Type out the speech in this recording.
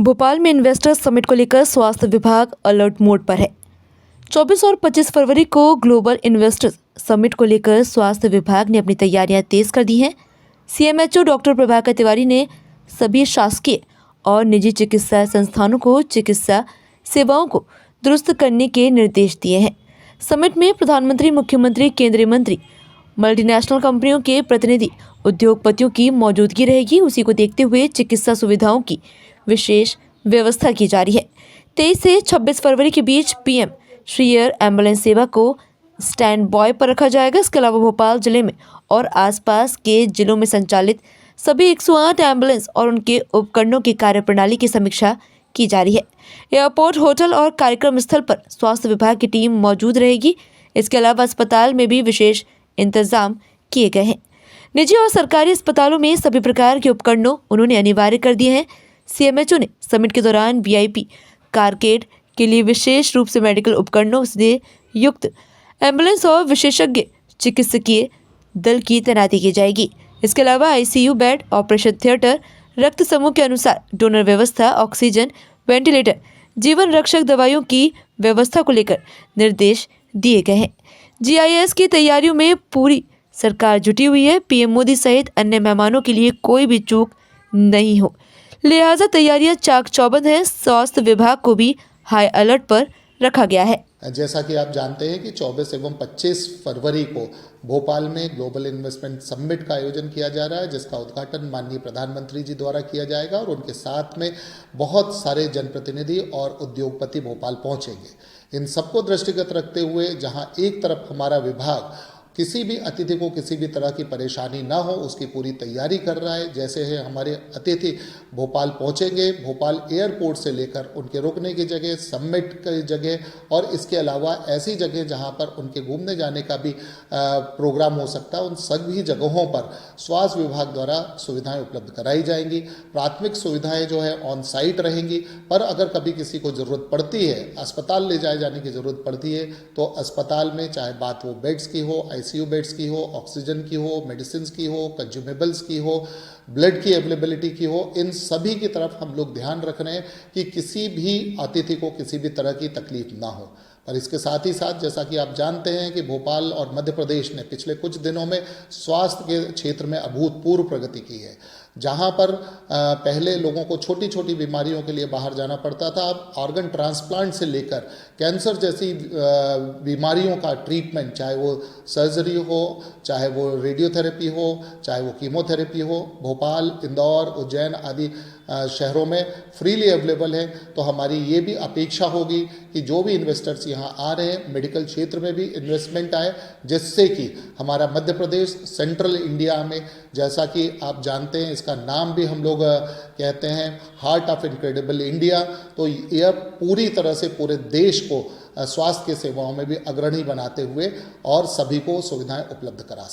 भोपाल में investors summit को लेकर स्वास्थ्य विभाग अलर्ट मोड पर है। 24 और 25 फरवरी को ग्लोबल इन्वेस्टर्स समिट को लेकर स्वास्थ्य विभाग ने अपनी तैयारियां तेज कर दी हैं। सीएमएचओ डॉक्टर प्रभाकर तिवारी ने सभी शासकीय और निजी चिकित्सा संस्थानों को चिकित्सा सेवाओं को दुरुस्त करने के निर्देश दिए हैं। समिट में प्रधानमंत्री, मुख्यमंत्री, केंद्रीय मंत्री, मल्टीनेशनल कंपनियों के प्रतिनिधि, उद्योगपतियों की मौजूदगी रहेगी। उसी को देखते हुए चिकित्सा सुविधाओं की विशेष व्यवस्था की जा रही है। 23 से 26 फरवरी के बीच पीएम श्री एयर एम्बुलेंस सेवा को स्टैंड बाय पर रखा जाएगा। इसके अलावा भोपाल जिले में और आसपास के जिलों में संचालित सभी 108 एम्बुलेंस और उनके उपकरणों की कार्यप्रणाली की समीक्षा की जा रही है। एयरपोर्ट, होटल और कार्यक्रम स्थल पर स्वास्थ्य विभाग की टीम मौजूद रहेगी। इसके अलावा अस्पताल में भी विशेष इंतजाम किए गए हैं। निजी और सरकारी अस्पतालों में सभी प्रकार के उपकरणों उन्होंने अनिवार्य कर दिए हैं। सीएमएचओ ने समिट के दौरान वीआईपी कारकेड के लिए विशेष रूप से मेडिकल उपकरणों से युक्त एम्बुलेंस और विशेषज्ञ चिकित्सकीय दल की तैनाती की जाएगी। इसके अलावा आईसीयू बेड, ऑपरेशन थिएटर, रक्त समूह के अनुसार डोनर व्यवस्था, ऑक्सीजन, वेंटिलेटर, जीवन रक्षक दवाइयों की व्यवस्था को लेकर निर्देश दिए गए हैं। जीआईएस की तैयारियों में पूरी सरकार जुटी हुई है। पीएम मोदी सहित अन्य मेहमानों के लिए कोई भी चूक नहीं हो, लिहाजा तैयारियां चाक चौबंद हैं। स्वास्थ्य विभाग को भी हाई अलर्ट पर रखा गया है। जैसा कि आप जानते हैं कि 24 एवं 25 फरवरी को भोपाल में ग्लोबल इन्वेस्टमेंट समिट का आयोजन किया जा रहा है, जिसका उद्घाटन माननीय प्रधानमंत्री जी द्वारा किया जाएगा और उनके साथ में बहुत सारे जनप्रतिनिधि और उद्योगपति भोपाल पहुंचेंगे। इन सबको दृष्टिगत रखते हुए जहां एक तरफ हमारा विभाग किसी भी अतिथि को किसी भी तरह की परेशानी ना हो उसकी पूरी तैयारी कर रहा है। जैसे है हमारे अतिथि भोपाल पहुंचेंगे, भोपाल एयरपोर्ट से लेकर उनके रुकने की जगह, समिट की जगह और इसके अलावा ऐसी जगह जहां पर उनके घूमने जाने का भी प्रोग्राम हो सकता है, उन सभी जगहों पर स्वास्थ्य विभाग द्वारा सुविधाएं उपलब्ध कराई जाएंगी। प्राथमिक सुविधाएं जो है ऑन साइट रहेंगी, पर अगर कभी किसी को ज़रूरत पड़ती है, अस्पताल ले जाए जाने की ज़रूरत पड़ती है, तो अस्पताल में चाहे बात वो बेड्स की हो, आईसीयू बेड्स की हो, ऑक्सीजन की हो, मेडिसिन की हो, कंज्यूमेबल्स की हो, ब्लड की अवेलेबिलिटी की हो, इन सभी की तरफ हम लोग ध्यान रख रहे हैं कि किसी भी अतिथि को किसी भी तरह की तकलीफ ना हो। और इसके साथ ही साथ जैसा कि आप जानते हैं कि भोपाल और मध्य प्रदेश ने पिछले कुछ दिनों में स्वास्थ्य के क्षेत्र में अभूतपूर्व प्रगति की है। जहां पर पहले लोगों को छोटी छोटी बीमारियों के लिए बाहर जाना पड़ता था, अब ऑर्गन ट्रांसप्लांट से लेकर कैंसर जैसी बीमारियों का ट्रीटमेंट, चाहे वो सर्जरी हो, चाहे वो रेडियोथेरेपी हो, चाहे वो कीमोथेरेपी हो, भोपाल, इंदौर, उज्जैन आदि शहरों में फ्रीली अवेलेबल है। तो हमारी ये भी अपेक्षा होगी कि जो भी इन्वेस्टर्स यहाँ आ रहे हैं, मेडिकल क्षेत्र में भी इन्वेस्टमेंट आए, जिससे कि हमारा मध्य प्रदेश सेंट्रल इंडिया में, जैसा कि आप जानते हैं इसका नाम भी हम लोग कहते हैं हार्ट ऑफ इनक्रेडिबल इंडिया, तो यह पूरी तरह से पूरे देश को स्वास्थ्य की सेवाओं में भी अग्रणी बनाते हुए और सभी को सुविधाएं उपलब्ध करा सके।